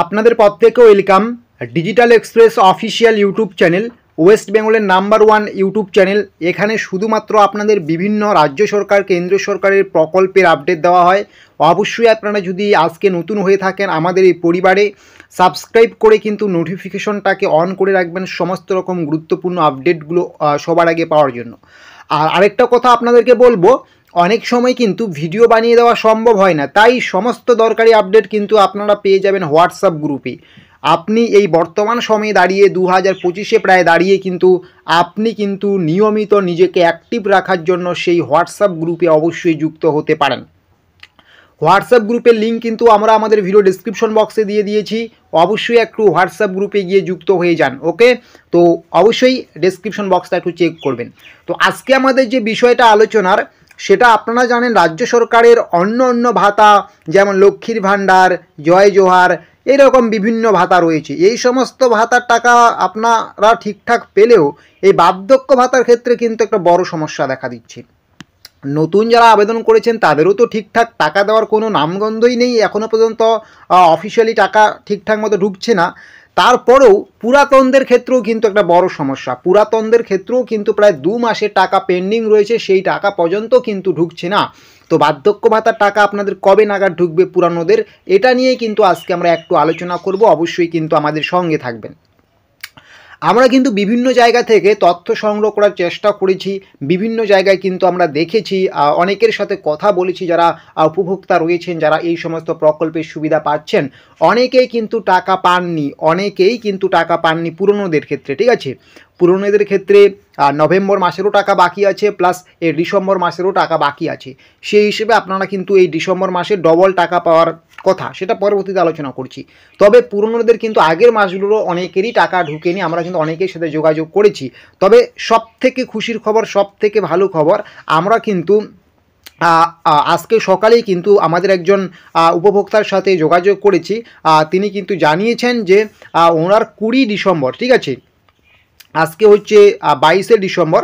আপনাদের প্রত্যেককে welcome. Digital express official YouTube channel, West বেঙ্গলের নাম্বার 1 ইউটিউব চ্যানেল। এখানে শুধুমাত্র আপনাদের বিভিন্ন রাজ্য সরকার, কেন্দ্র সরকারের প্রকল্পের আপডেট দেওয়া হয়। অবশ্যই আপনারা যদি আজকে নতুন হয়ে থাকেন আমাদের এই পরিবারে, সাবস্ক্রাইব করে কিন্তু নোটিফিকেশনটাকে অন করে রাখবেন সমস্ত রকম গুরুত্বপূর্ণ আপডেটগুলো সবার আগে পাওয়ার জন্য। আর আরেকটা কথা আপনাদেরকে বলবো, অনেক সময় কিন্তু ভিডিও বানিয়ে দেওয়া সম্ভব হয় না, তাই সমস্ত দরকারি আপডেট কিন্তু আপনারা পেয়ে যাবেন হোয়াটসঅ্যাপ গ্রুপে। আপনি এই বর্তমান সময়ে দাঁড়িয়ে 2025-এ প্রায় দাঁড়িয়ে কিন্তু আপনি কিন্তু নিয়মিত নিজেকে অ্যাক্টিভ রাখার জন্য সেই হোয়াটসঅ্যাপ গ্রুপে অবশ্যই যুক্ত হতে পারেন। হোয়াটসঅ্যাপ গ্রুপের লিঙ্ক কিন্তু আমরা আমাদের ভিডিও ডিসক্রিপশন বক্সে দিয়ে দিয়েছি। অবশ্যই একটু হোয়াটসঅ্যাপ গ্রুপে গিয়ে যুক্ত হয়ে যান। ওকে, তো অবশ্যই ডিসক্রিপশন বক্সটা একটু চেক করবেন। তো আজকে আমাদের যে বিষয়টা আলোচনার, সেটা আপনারা জানেন রাজ্য সরকারের অন্য ভাতা, যেমন লক্ষ্মীর ভাণ্ডার, জয় জোহার, এরকম বিভিন্ন ভাতা রয়েছে। এই সমস্ত ভাতার টাকা আপনারা ঠিকঠাক পেলেও এই বার্ধক্য ভাতার ক্ষেত্রে কিন্তু একটা বড় সমস্যা দেখা দিচ্ছে। নতুন যারা আবেদন করেছেন তাদেরও তো ঠিকঠাক টাকা দেওয়ার কোনো নামগন্ধই নেই, এখনও পর্যন্ত অফিসিয়ালি টাকা ঠিকঠাক মতো ঢুকছে না। তারপরেও পুরাতনদের ক্ষেত্রেও কিন্তু একটা বড় সমস্যা। পুরাতনদের ক্ষেত্রেও কিন্তু প্রায় 2 মাসের টাকা পেন্ডিং রয়েছে, সেই টাকা পর্যন্ত কিন্তু ঢুকছে না। তো বার্ধক্য ভাতার টাকা আপনাদের কবে নাগাদ ঢুকবে পুরানোদের, এটা নিয়েই কিন্তু আজকে আমরা একটু আলোচনা করব। অবশ্যই কিন্তু আমাদের সঙ্গে থাকবেন। আমরা কিন্তু বিভিন্ন জায়গা থেকে তথ্য সংগ্রহ করার চেষ্টা করেছি, বিভিন্ন জায়গায় কিন্তু আমরা দেখেছি, অনেকের সাথে কথা বলেছি যারা উপভোক্তা রয়েছেন, যারা এই সমস্ত প্রকল্পের সুবিধা পাচ্ছেন। অনেকেই কিন্তু টাকা পাননি পুরনোদের ক্ষেত্রে। ঠিক আছে, পুরনোদের ক্ষেত্রে নভেম্বর মাসেরও টাকা বাকি আছে, প্লাস এই ডিসেম্বর মাসেরও টাকা বাকি আছে। সেই হিসেবে আপনারা কিন্তু এই ডিসেম্বর মাসে ডবল টাকা পাওয়ার কথা, সেটা পরবর্তীতে আলোচনা করছি। তবে পুরনোদের কিন্তু আগের মাসগুলো অনেকেরই টাকা ঢুকেনি, আমরা কিন্তু অনেকের সাথে যোগাযোগ করেছি। তবে সবথেকে খুশির খবর, সবথেকে ভালো খবর, আমরা কিন্তু আজকে সকালেই কিন্তু আমাদের একজন উপভোক্তার সাথে যোগাযোগ করেছি। তিনি কিন্তু জানিয়েছেন যে ওনার 20 ডিসেম্বর, ঠিক আছে, আজকে হচ্ছে 22শে ডিসেম্বর,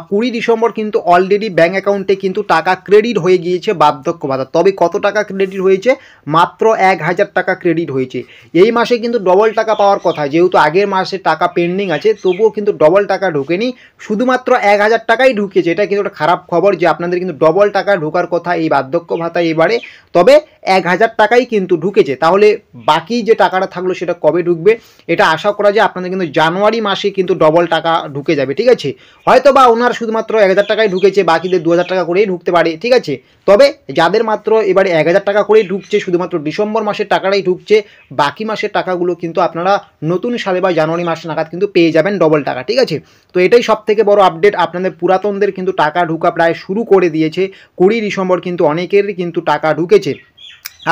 20 ডিসেম্বর কিন্তু অলরেডি ব্যাঙ্ক অ্যাকাউন্টে কিন্তু টাকা ক্রেডিট হয়ে গিয়েছে বার্ধক্য ভাতা। তবে কত টাকা ক্রেডিট হয়েছে? মাত্র 1000 টাকা ক্রেডিট হয়েছে। এই মাসে কিন্তু ডবল টাকা পাওয়ার কথা, যেহেতু আগের মাসে টাকা পেন্ডিং আছে, তবুও কিন্তু ডবল টাকা ঢোকেনি, শুধুমাত্র 1000 টাকাই ঢুকেছে। এটা কিন্তু একটা খারাপ খবর যে আপনাদের কিন্তু ডবল টাকা ঢোকার কথা এই বার্ধক্য ভাতা এবারে, তবে 1000 টাকাই কিন্তু ঢুকেছে। তাহলে বাকি যে টাকাটা থাকলো সেটা কবে ঢুকবে? এটা আশা করা যায় আপনাদের কিন্তু জানুয়ারি মাসে কিন্তু ডবল টাকা ঢুকে যাবে। ঠিক আছে, হয়তো বা ওনার শুধুমাত্র 1000 টাকাই ঢুকেছে, বাকিদের 2000 টাকা করেই ঢুকতে পারে। ঠিক আছে, তবে যাদের মাত্র এবারে 1000 টাকা করেই ঢুকছে, শুধুমাত্র ডিসেম্বর মাসের টাকাটাই ঢুকছে, বাকি মাসের টাকাগুলো কিন্তু আপনারা নতুন সালে বা জানুয়ারি মাস নাগাদ কিন্তু পেয়ে যাবেন ডবল টাকা। ঠিক আছে, তো এটাই সব থেকে বড় আপডেট। আপনাদের পুরাতনদের কিন্তু টাকা ঢুকা প্রায় শুরু করে দিয়েছে। 20 ডিসেম্বর কিন্তু অনেকেরই কিন্তু টাকা ঢুকেছে।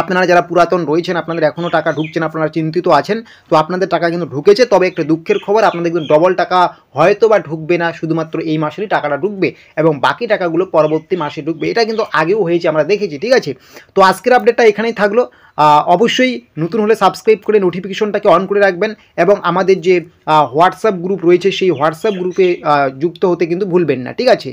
আপনারা যারা পুরাতন রয়েছেন, আপনাদের এখনও টাকা ঢুকছেন, আপনারা চিন্তিত আছেন, তো আপনাদের টাকা কিন্তু ঢুকেছে। তবে একটা দুঃখের খবর, আপনাদের কিন্তু ডবল টাকা হয়তো বা ঢুকবে না, শুধুমাত্র এই মাসেরই টাকাটা ঢুকবে এবং বাকি টাকাগুলো পরবর্তী মাসে ঢুকবে। এটা কিন্তু আগেও হয়েছে, আমরা দেখেছি। ঠিক আছে, তো আজকের আপডেটটা এখানেই থাকলো। অবশ্যই নতুন হলে সাবস্ক্রাইব করে নোটিফিকেশনটাকে অন করে রাখবেন এবং আমাদের যে হোয়াটসঅ্যাপ গ্রুপ রয়েছে সেই হোয়াটসঅ্যাপ গ্রুপে যুক্ত হতে কিন্তু ভুলবেন না। ঠিক আছে।